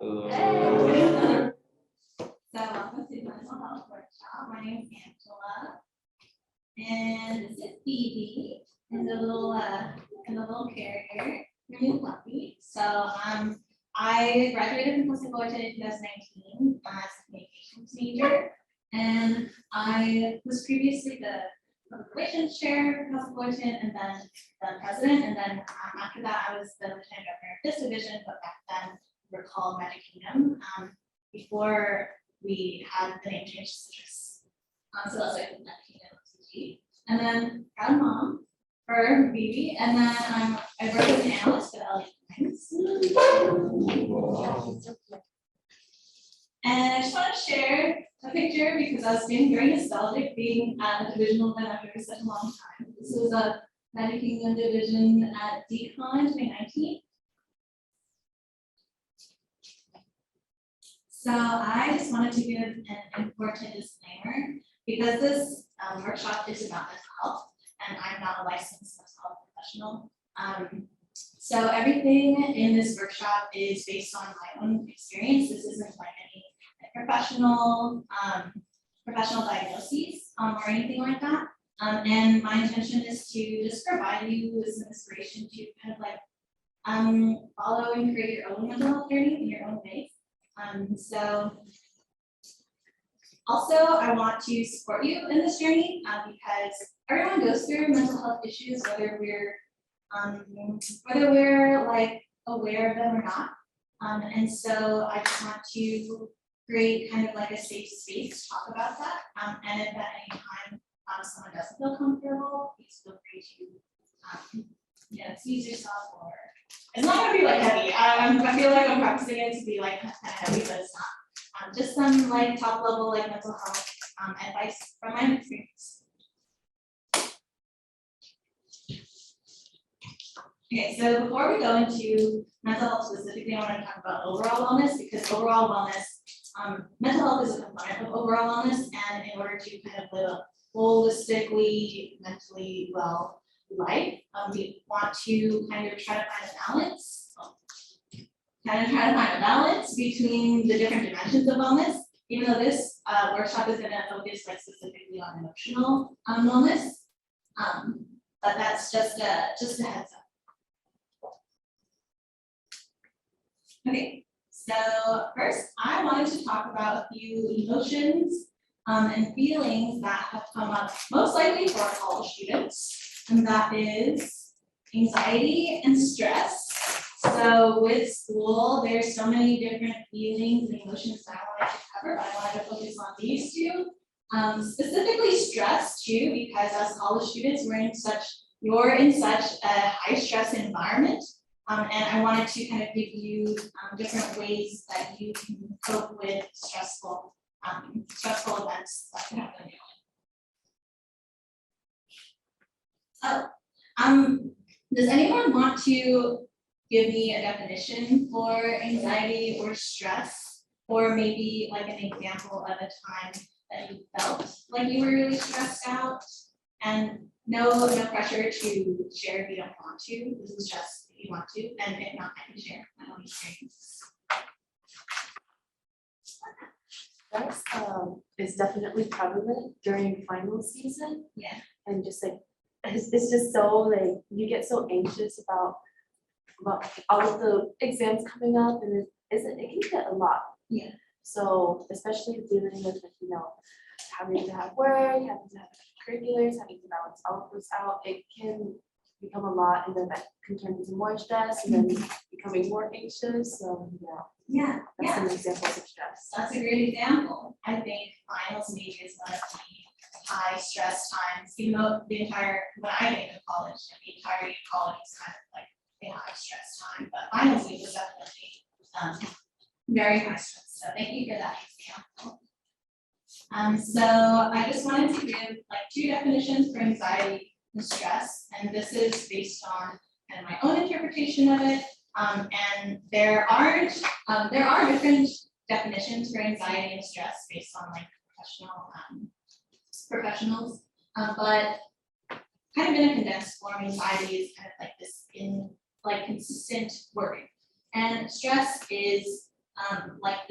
So welcome to Mental Health Workshop. My name is Angela, and this is Phoebe in the little carrier, really fluffy. So I graduated from CSU Fullerton in 2019 as a communications major, and I was previously the public relations chair of CSU Fullerton, and then the president, and then after that I was the lieutenant governor of this division, but back then we're called Magic Kingdom before we had the name change to Citrus. So that's like Magic Kingdom CG. And then proud mom for Phoebe, and then I work as an analyst for the LA Times. And I just want to share a picture because I was feeling very nostalgic being at a divisional event after such a long time. This was a Magic Kingdom division at DCon 2019. So I just wanted to give an important disclaimer because this workshop is about mental health, and I'm not a licensed mental health professional. So everything in this workshop is based on my own experience. This isn't like any professional diagnoses or anything like that. And my intention is to just provide you with some inspiration to kind of like follow and create your own mental health journey in your own ways. So also I want to support you in this journey because everyone goes through mental health issues, whether we're like aware of them or not. And so I just want to create kind of like a safe space to talk about that. And if at any time someone doesn't feel comfortable, please feel free to excuse yourself, or it's not gonna be like heavy. I feel like I'm practicing it to be like kind of heavy, but it's not. Just some like top level like mental health advice from my experience. Okay, so before we go into mental health specifically, I want to talk about overall wellness, because overall wellness, mental health is a component of overall wellness, and in order to kind of live a holistically, mentally well life, we want to kind of try to find a balance between the different dimensions of wellness, even though this workshop is going to focus like specifically on emotional wellness. But that's just a heads up. Okay, so first I wanted to talk about a few emotions and feelings that have come up most likely for our college students, and that is anxiety and stress. So with school, there's so many different feelings and emotions that I wanted to cover, but I wanted to focus on these two. Specifically stress too, because as college students, you're in such a high stress environment. And I wanted to kind of give you different ways that you can cope with stressful events that can happen. Does anyone want to give me a definition for anxiety or stress, or maybe like an example of a time that you felt like you were really stressed out? And no pressure to share if you don't want to. This is just if you want to, and if not, I can share my own experience. Stress is definitely prevalent during final season. Yeah. And just like it's just so like you get so anxious about all of the exams coming up, and it can get a lot. Yeah. So especially dealing with having to have work, having to have curriculars, having to balance outputs out, it can become a lot, and then that can turn into more stress, and then becoming more anxious. So Yeah. That's some examples of stress. That's a great example. I think finals week is one of the high stress times, even though when I think of college, the entirety of college is kind of like a high stress time, but finals week was definitely very high stress. So thank you for that example. So I just wanted to give like two definitions for anxiety and stress, and this is based on kind of my own interpretation of it. And there are different definitions for anxiety and stress based on like professionals, but kind of in a condensed form, anxiety is kind of like this consistent worry, and stress is like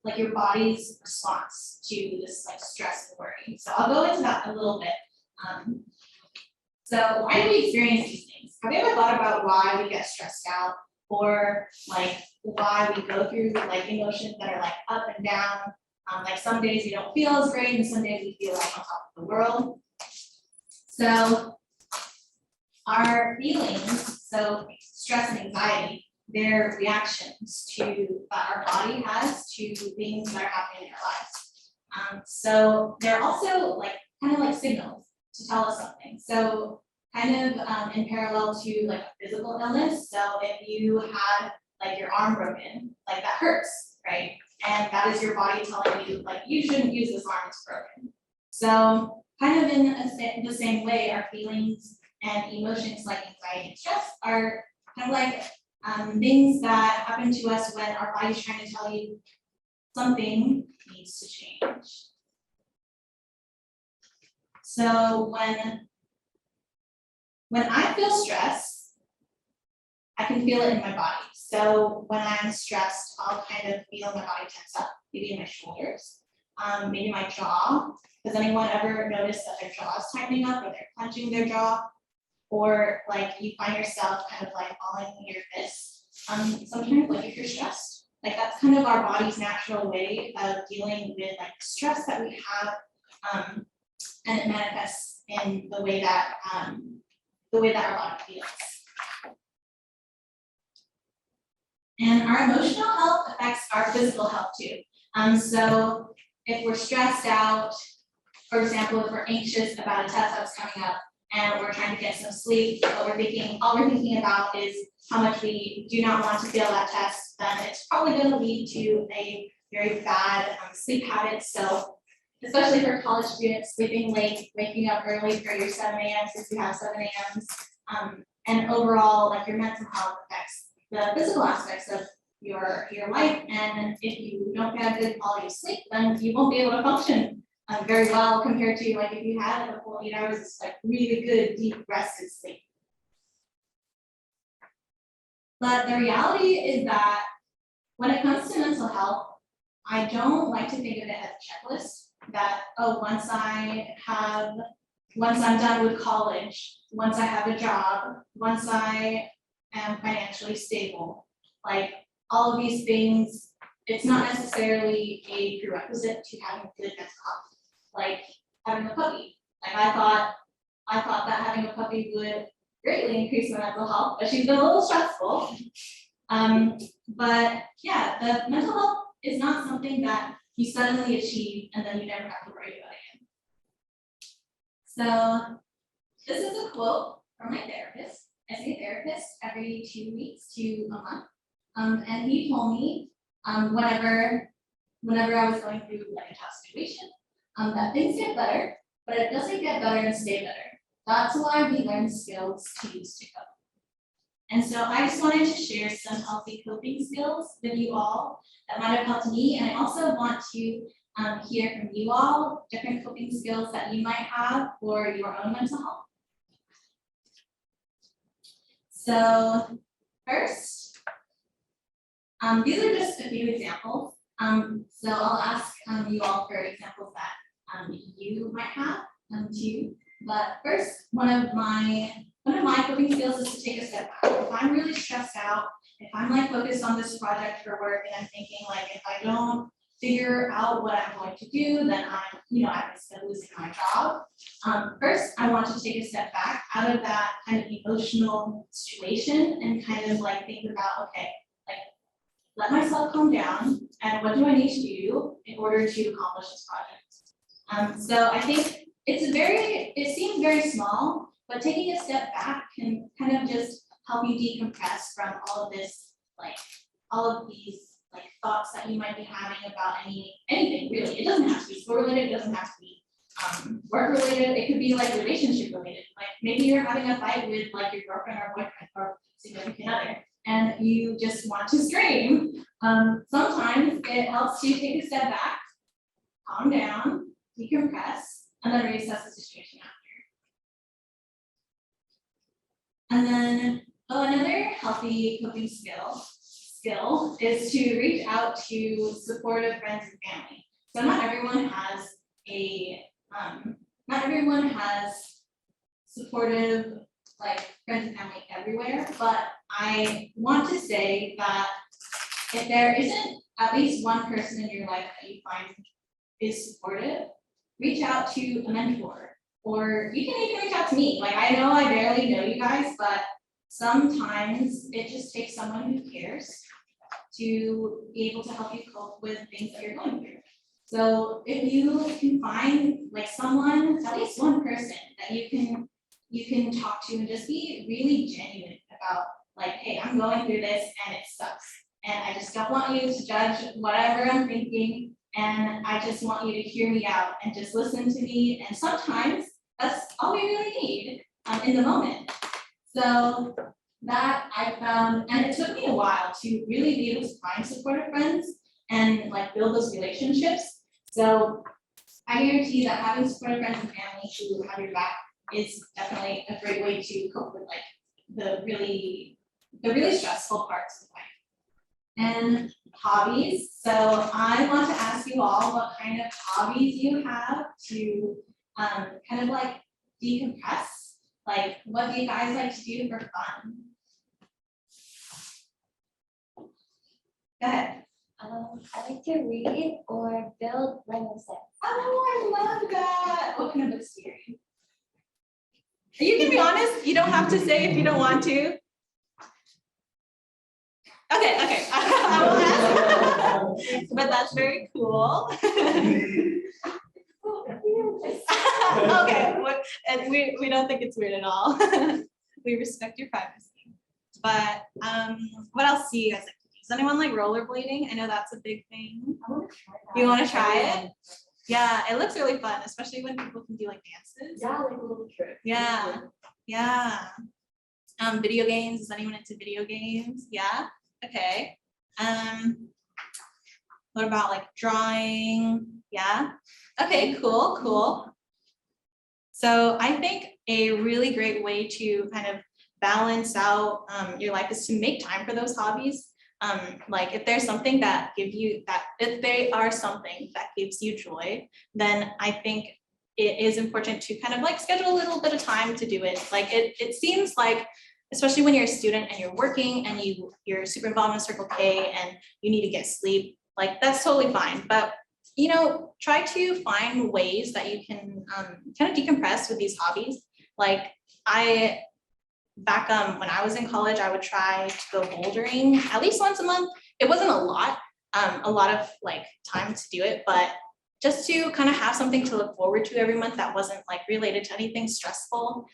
like your body's response to this like stress and worry. So I'll go into that a little bit. So why do we experience these things? Have you ever thought about why we get stressed out, or like why we go through like emotions that are like up and down? Like some days we don't feel as great, and some days we feel like on top of the world. So our feelings, so stress and anxiety, they're reactions that our body has to things that are happening in our lives. So they're also like kind of like signals to tell us something. So kind of in parallel to like a physical illness. So if you had like your arm broken, like that hurts, right? And that is your body telling you like you shouldn't use this arm, it's broken. So kind of in the same way, our feelings and emotions like anxiety and stress are kind of like things that happen to us when our body's trying to tell you something needs to change. So when I feel stress, I can feel it in my body. So when I'm stressed, I'll kind of feel my body tense up, maybe in my shoulders, maybe my jaw. Does anyone ever notice that their jaw is tightening up or they're clenching their jaw? Or like you find yourself kind of like balling your fists. Sometimes like if you're stressed, like that's kind of our body's natural way of dealing with like stress that we have, and it manifests in the way that our body feels. And our emotional health affects our physical health too. So if we're stressed out, for example, if we're anxious about a test that's coming up and we're trying to get some sleep, but all we're thinking about is how much we do not want to fail that test, then it's probably going to lead to a very bad sleep habit. So especially for college students, sleeping late, waking up early for your 7 a.m. since you have 7 a.m.s, and overall, like your mental health affects the physical aspects of your life. And if you don't get a good quality of sleep, then you won't be able to function very well compared to like if you had a full 8 hours of like really good deep rested sleep. But the reality is that when it comes to mental health, I don't like to think of it as a checklist that, oh, once I'm done with college, once I have a job, once I am financially stable, like all of these things, it's not necessarily a prerequisite to having good mental health. Like having a puppy. Like I thought that having a puppy would greatly increase my mental health, but she's been a little stressful. But yeah, the mental health is not something that you suddenly achieve and then you never have to worry about it. So this is a quote from my therapist. I see a therapist every 2 weeks to a month. And he told me whenever I was going through like a tough situation, that things get better, but it doesn't get better and stay better. That's why we learn skills to use to cope. And so I just wanted to share some healthy coping skills with you all that might have helped me. And I also want to hear from you all different coping skills that you might have for your own mental health. So first, these are just a few examples. So I'll ask you all for examples that you might have too. But first, one of my coping skills is to take a step back. If I'm really stressed out, if I'm like focused on this project for work and I'm thinking like if I don't figure out what I'm going to do, then I'm at risk of losing my job. First, I want to take a step back out of that kind of emotional situation and kind of like think about, okay, like let myself calm down and what do I need to do in order to accomplish this project? So I think it seems very small, but taking a step back can kind of just help you decompress from all of these like thoughts that you might be having about anything really. It doesn't have to be school related, it doesn't have to be work related, it could be like relationship related. Like maybe you're having a fight with like your girlfriend or boyfriend or significant other and you just want to scream. Sometimes it helps you take a step back, calm down, decompress, and then reassess the situation after. And then, another healthy coping skill. skill is to reach out to supportive friends and family. So not everyone has supportive like friends and family everywhere, but I want to say that if there isn't at least one person in your life that you find is supportive, reach out to a mentor, or you can even reach out to me. Like, I know I barely know you guys, but sometimes it just takes someone who cares to be able to help you cope with things that you're going through. So if you can find like someone, at least one person that you can talk to and just be really genuine about, like, hey, I'm going through this and it sucks. And I just don't want you to judge whatever I'm thinking. And I just want you to hear me out and just listen to me. And sometimes that's all we really need in the moment. So that I found, and it took me a while to really be able to find supportive friends and like build those relationships. So I guarantee that having supportive friends and family who have your back is definitely a great way to cope with like the really stressful parts of life. And hobbies. So I want to ask you all what kind of hobbies you have to kind of like decompress. Like, what do you guys like to do for fun? Go ahead. I like to read or build Lego sets. Oh, I love that. What kind of books do you read? You can be honest. You don't have to say if you don't want to. Okay. I will ask. But that's very cool. Okay, and we don't think it's weird at all. We respect your privacy. But what else do you guys like to do? Does anyone like rollerblading? I know that's a big thing. I want to try that. You want to try it? Yeah, it looks really fun, especially when people can do like dances. Yeah, like a little trick. Yeah. Video games. Is anyone into video games? Yeah. Okay. What about like drawing? Yeah. Okay, cool. So I think a really great way to kind of balance out your life is to make time for those hobbies. Like if there's something that if they are something that gives you joy, then I think it is important to kind of like schedule a little bit of time to do it. Like it seems like, especially when you're a student and you're working and you're super involved in Circle K and you need to get sleep, like that's totally fine. But try to find ways that you can kind of decompress with these hobbies. Like back when I was in college, I would try to go bouldering at least once a month. It wasn't a lot of like time to do it, but just to kind of have something to look forward to every month that wasn't like related to anything stressful.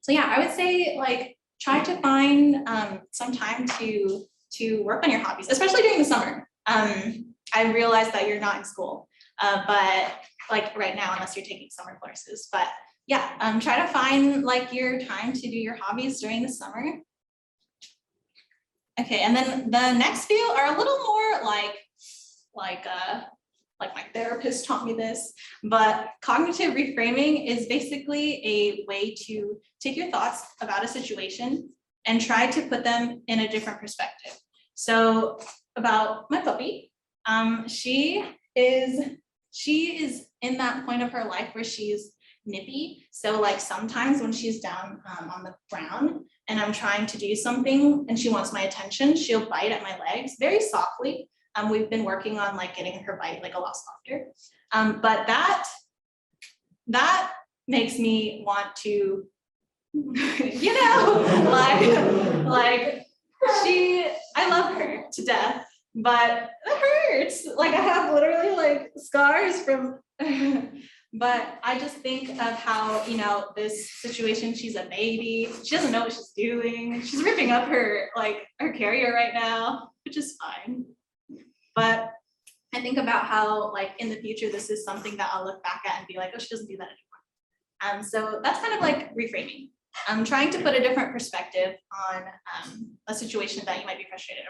So yeah, I would say like try to find some time to work on your hobbies, especially during the summer. I realize that you're not in school, but like right now, unless you're taking summer courses, but yeah, try to find like your time to do your hobbies during the summer. Okay, and then the next few are a little more like my therapist taught me this, but cognitive reframing is basically a way to take your thoughts about a situation and try to put them in a different perspective. So about my puppy, she is in that point of her life where she's nippy. So like sometimes when she's down on the ground and I'm trying to do something and she wants my attention, she'll bite at my legs very softly. We've been working on like getting her bite like a lot softer. But that makes me want to, I love her to death, but it hurts. Like I have literally like scars from, but I just think of how, this situation, she's a baby. She doesn't know what she's doing. She's ripping up her carrier right now, which is fine. But I think about how like in the future, this is something that I'll look back at and be like, oh, she doesn't do that anymore. So that's kind of like reframing. I'm trying to put a different perspective on a situation that you might be frustrated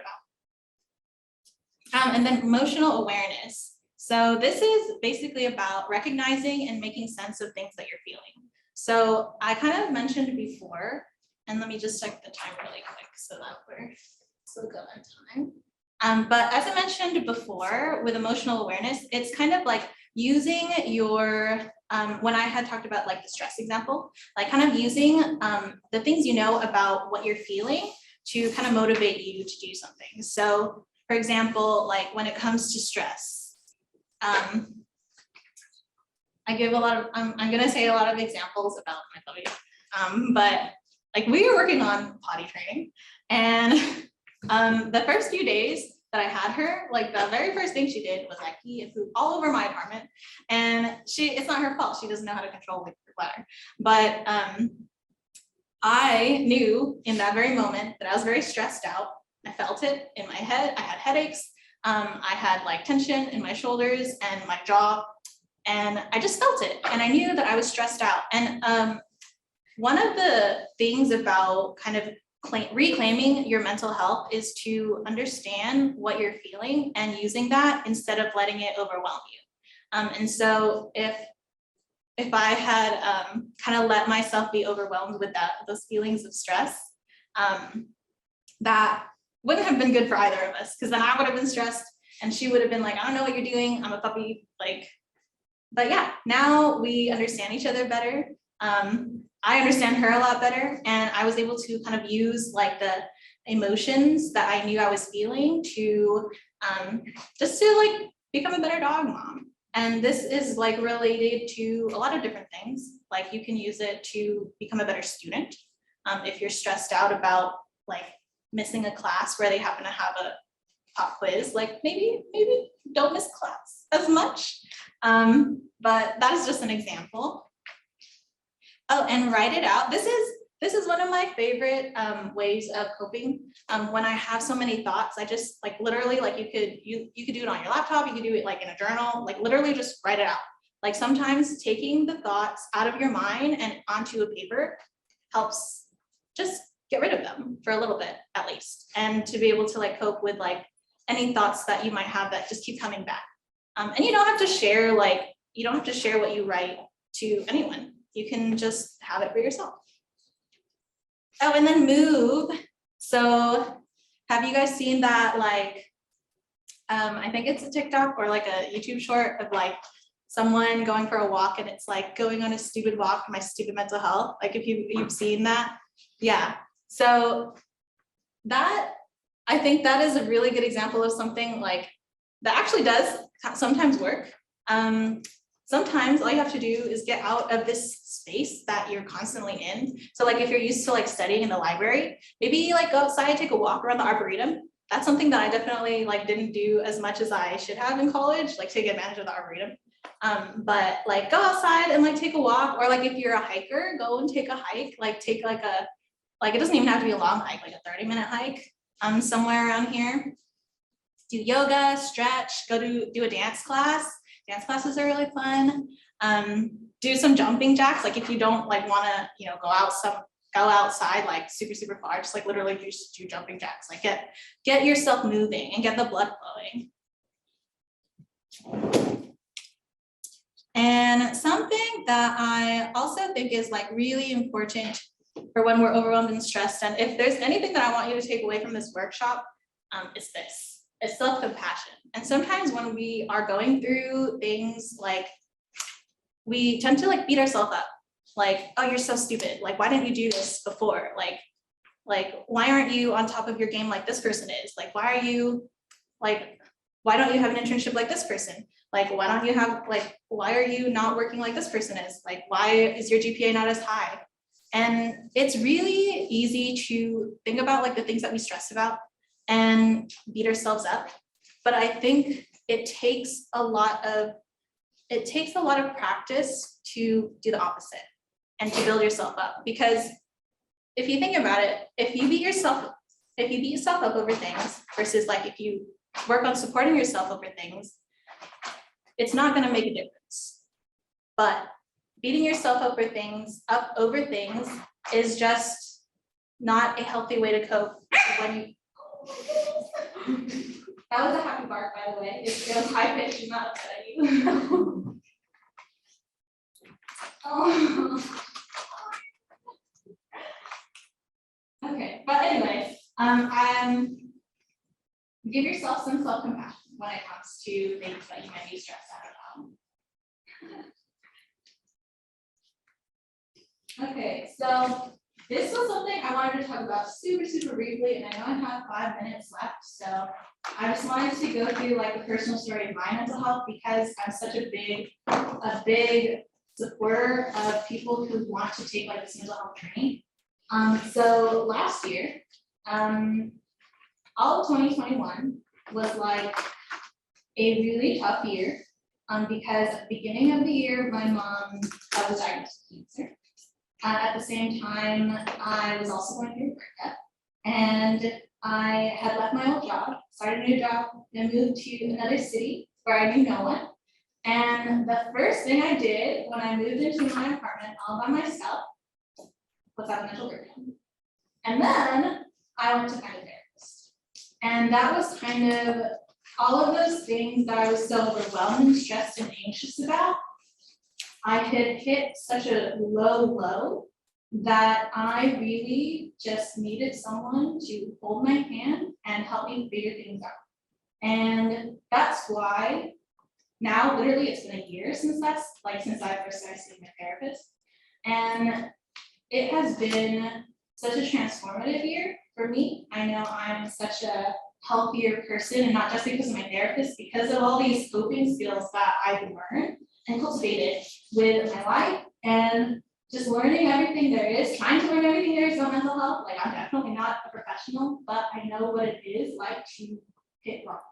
about. And then emotional awareness. So this is basically about recognizing and making sense of things that you're feeling. So I kind of mentioned before, and let me just check the time really quick so that we're also good time. But as I mentioned before, with emotional awareness, it's kind of like using your, when I had talked about like the stress example, like kind of using the things you know about what you're feeling to kind of motivate you to do something. So for example, like when it comes to stress, I give a lot of, I'm gonna say a lot of examples about my puppy, but like we were working on potty training, and the first few days that I had her, like the very first thing she did was like pee and poop all over my apartment, and it's not her fault, she doesn't know how to control her bladder, but I knew in that very moment that I was very stressed out. I felt it in my head, I had headaches, I had like tension in my shoulders and my jaw, and I just felt it, and I knew that I was stressed out. And one of the things about kind of reclaiming your mental health is to understand what you're feeling and using that instead of letting it overwhelm you. And so if I had kind of let myself be overwhelmed with those feelings of stress, that wouldn't have been good for either of us, because then I would have been stressed and she would have been like, I don't know what you're doing, I'm a puppy, like. But yeah, now we understand each other better. I understand her a lot better, and I was able to kind of use like the emotions that I knew I was feeling to just to like become a better dog mom. And this is like related to a lot of different things. Like you can use it to become a better student. If you're stressed out about like missing a class where they happen to have a pop quiz, like maybe don't miss class as much. But that is just an example. Oh, and write it out. This is one of my favorite ways of coping. When I have so many thoughts, I just like literally, like you could do it on your laptop, you could do it like in a journal, like literally just write it out. Like sometimes taking the thoughts out of your mind and onto a paper helps just get rid of them for a little bit at least, and to be able to like cope with like any thoughts that you might have that just keep coming back. And you don't have to share what you write to anyone. You can just have it for yourself. Oh, and then move. So have you guys seen that, like, I think it's a TikTok or like a YouTube short of like someone going for a walk, and it's like going on a stupid walk for my stupid mental health. Like if you've seen that. Yeah. So that, I think that is a really good example of something like that actually does sometimes work. Sometimes all you have to do is get out of this space that you're constantly in. So like if you're used to like studying in the library, maybe like go outside, take a walk around the Arboretum. That's something that I definitely like didn't do as much as I should have in college, like take advantage of the Arboretum. But like go outside and like take a walk, or like if you're a hiker, go and take a hike, like take like it doesn't even have to be a long hike, like a 30-minute hike somewhere around here. Do yoga, stretch, go do a dance class. Dance classes are really fun. Do some jumping jacks. Like if you don't like want to, go outside like super far, just like literally just do jumping jacks. Like get yourself moving and get the blood flowing. And something that I also think is like really important for when we're overwhelmed and stressed, and if there's anything that I want you to take away from this workshop, is this. It's self-compassion. And sometimes when we are going through things, like we tend to like beat ourselves up, like, oh, you're so stupid, like why didn't you do this before, like why aren't you on top of your game like this person is, like why don't you have an internship like this person, like why don't you have, like why are you not working like this person is, like why is your GPA not as high? And it's really easy to think about like the things that we stress about and beat ourselves up. But I think it takes a lot of practice to do the opposite and to build yourself up. Because if you think about it, if you beat yourself up over things versus like if you work on supporting yourself over things, it's not going to make a difference. But beating yourself up over things is just not a healthy way to cope. That was a happy bark, by the way. It was high pitched, she's not upset at you. Oh. Okay, but anyway, give yourself some self-compassion when it comes to things that you might be stressed out about. Okay, so this was something I wanted to talk about super briefly, and I know I have 5 minutes left, so I just wanted to go through like the personal story of my mental health because I'm such a big supporter of people who want to take like this mental health training. So last year, all of 2021 was like a really tough year, because at the beginning of the year, my mom was diagnosed with cancer. At the same time, I was also going through a breakup, and I had left my old job, started a new job, and moved to another city where I knew no one. And the first thing I did when I moved into my apartment all by myself was have a mental breakdown. And then I went to find a therapist. And that was kind of all of those things that I was so overwhelmed and stressed and anxious about. I had hit such a low that I really just needed someone to hold my hand and help me figure things out. And that's why now, literally, it's been a year since I first started seeing my therapist. And it has been such a transformative year for me. I know I'm such a healthier person, and not just because of my therapist, because of all these coping skills that I've learned and cultivated with my life, and just learning everything there is, trying to learn everything there is about mental health. Like, I'm definitely not a professional, but I know what it is like to hit rock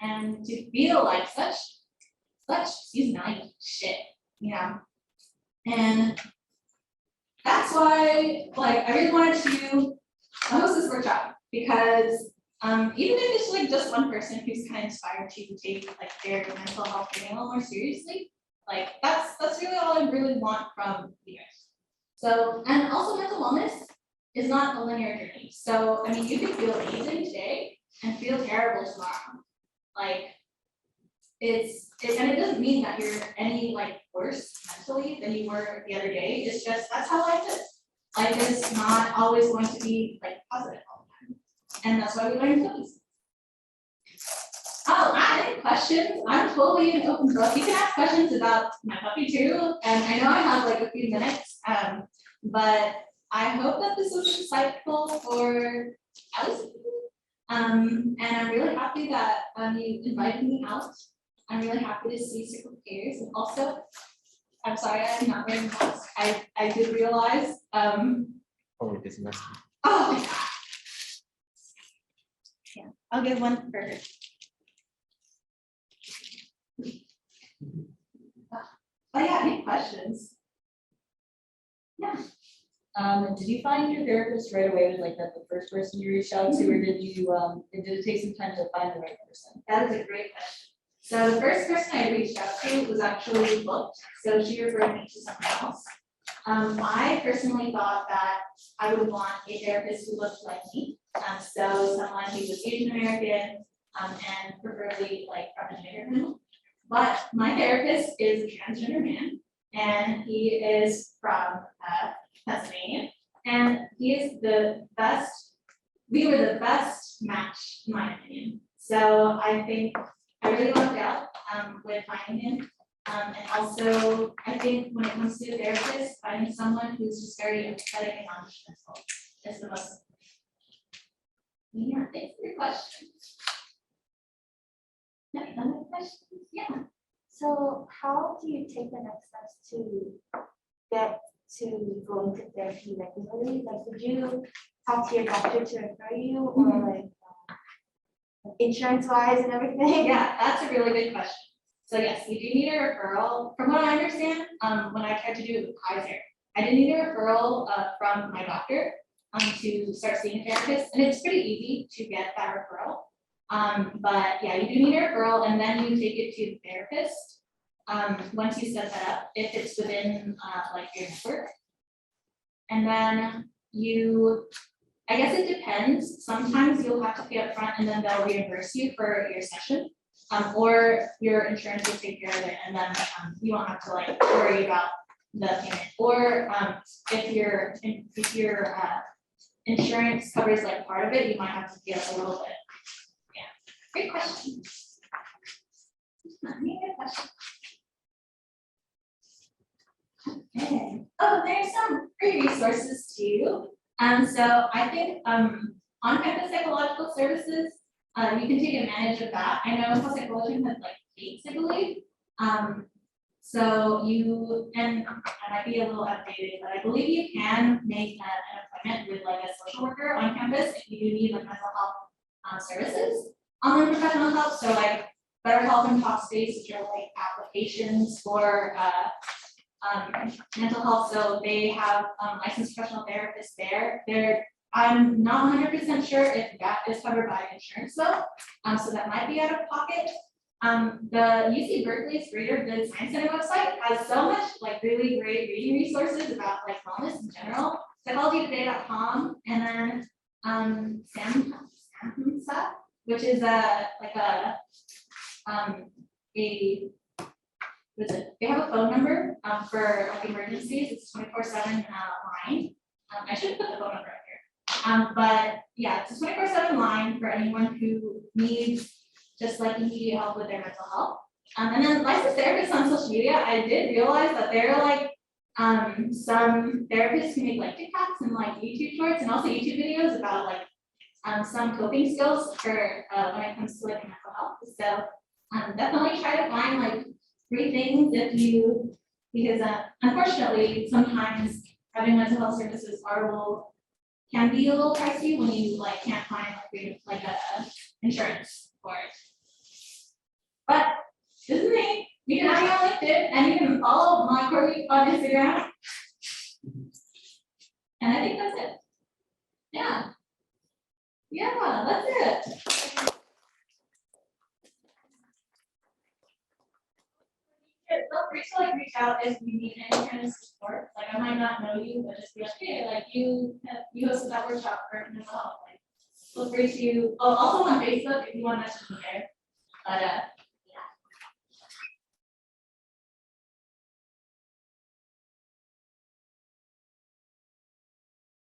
bottom and to feel like such shit, you know. And that's why, like, I really wanted to host this workshop because even if it's like just one person who's kind of inspired to take like their mental health training a little more seriously, like that's really all I really want from you guys. So, and also mental wellness is not a linear journey. So, I mean, you can feel amazing today and feel terrible tomorrow. Like, and it doesn't mean that you're any like worse mentally than you were the other day. It's just that's how life is. Life is not always going to be like positive all the time, and that's why we learn Hobbies. Oh, any questions? I'm totally an open book. You can ask questions about my puppy too, and I know I have like a few minutes, but I hope that this was insightful for us. And I'm really happy that you invited me out. I'm really happy to see Circle Peers, and also, I'm sorry I'm not wearing a mask. I did realize. Oh my God. Yeah, I'll give one for her. Oh yeah, any questions? Yeah. Did you find your therapist right away? Was like that the first person you reached out to, or did it take some time to find the right person? That is a great question. So the first person I reached out to was actually booked, so she referred me to someone else. I personally thought that I would want a therapist who looked like me, so someone who was Asian American, and preferably like from an immigrant. But my therapist is a transgender man, and he is from Pennsylvania, and he is the best. We were the best match, in my opinion. So I think I really lucked out with finding him. And also, I think when it comes to a therapist, finding someone who's just very empathetic and non-judgmental is the most. Yeah, thanks for your question. No other questions? Yeah. So how do you take the next steps to get to go into therapy regularly? Like, would you talk to your doctor to refer you, or like insurance-wise and everything? Yeah, that's a really good question. So yes, you do need a referral. From what I understand, when I tried to do it with Kaiser, I did need a referral from my doctor to start seeing a therapist, and it's pretty easy to get that referral. But yeah, you do need a referral, and then you take it to the therapist. Once you set that up, if it's within like your network, and then I guess it depends. Sometimes you'll have to pay up front, and then they'll reimburse you for your session, or your insurance will take care of it, and then you won't have to like worry about the payment. Or if your insurance covers like part of it, you might have to pay up a little bit. Great question. Let me get a question. Okay. Oh, there's some free resources too. So I think on-campus psychological services, you can take advantage of that. I know Health Psychology has like 8, I believe. So you, and I might be a little outdated, but I believe you can make an appointment with like a social worker on campus if you do need like mental health services. Online professional help, so like Better Health and Talkspace, which are like applications for mental health. So they have licensed professional therapists there. I'm not 100% sure if that is covered by insurance though. So that might be out of pocket. The UC Berkeley's Greater Good Science Center website has so much like really great reading resources about like wellness in general. Psychologytoday.com, and then SAMHSA, which is like a what is it? They have a phone number for like emergencies. It's 24/7 line. I should put the phone number up here. But yeah, it's a 24/7 line for anyone who needs just like immediate help with their mental health. And then licensed therapists on social media, I did realize that there are like some therapists who make like TikToks and like YouTube shorts and also YouTube videos about like some coping skills for when it comes to like mental health. So definitely try to find like free things if you, because unfortunately sometimes having mental health services can be a little pricey when you like can't find like a insurance for it. But this is me. You can add me on LinkedIn and you can follow my Corey on Instagram. And I think that's it. Yeah. Yeah, that's it. Feel free to like reach out if you need any kind of support. Like I might not know you, but just be like, hey, like you hosted that workshop for mental health. Like feel free to also on Facebook if you want to message me there. But